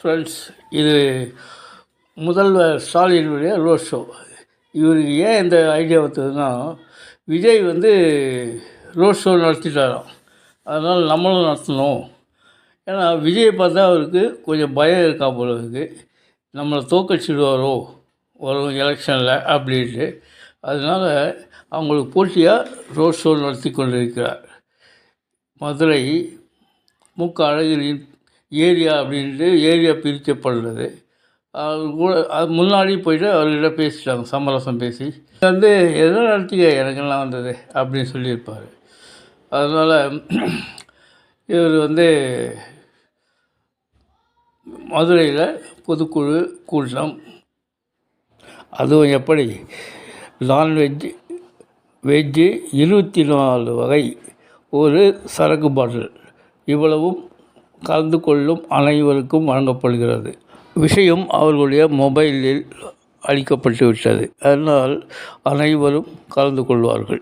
Friends, இது முதல்வர் ஸ்டாலினுடைய ரோட் ஷோ. இவருக்கு ஏன் இந்த ஐடியா வந்ததுன்னா, விஜய் ரோட் ஷோ நடத்திட்டாராம். அதனால் நம்மளும் நடத்தணும். ஏன்னா விஜயை பார்த்தா அவருக்கு கொஞ்சம் பயம் இருக்கா போல இருக்குது. நம்மளை தோக்கடிச்சிடுவாரோ வரும் எலெக்ஷனில் அப்படின்ட்டு. அதனால் அவங்களுக்கு போட்டியாக ரோட் ஷோ நடத்தி கொண்டிருக்கிறார். மதுரை அழகிரியின் ஏரியா அப்படின்ட்டு ஏரியா பிரிக்கப்படுறது. அவர் கூட அது முன்னாடி போய்ட்டு அவர்கிட்ட பேசிட்டாங்க, சமரசம் பேசி எதோ நடத்திக்க எனக்கெல்லாம் வந்தது அப்படின்னு சொல்லியிருப்பார். அதனால் இவர் மதுரையில் பொதுக்குழு கூட்டம், அதுவும் எப்படி நான்வெஜ் வெஜ்ஜு 24 வகை, ஒரு சரக்கு பாட்டில், இவ்வளவும் கலந்து கொள்ளும் அனைவருக்கும் வழங்கப்படுகிறது. விஷயம் அவர்களுடைய மொபைலில் அளிக்கப்பட்டு விட்டது. அதனால் அனைவரும் கலந்து கொள்வார்கள்.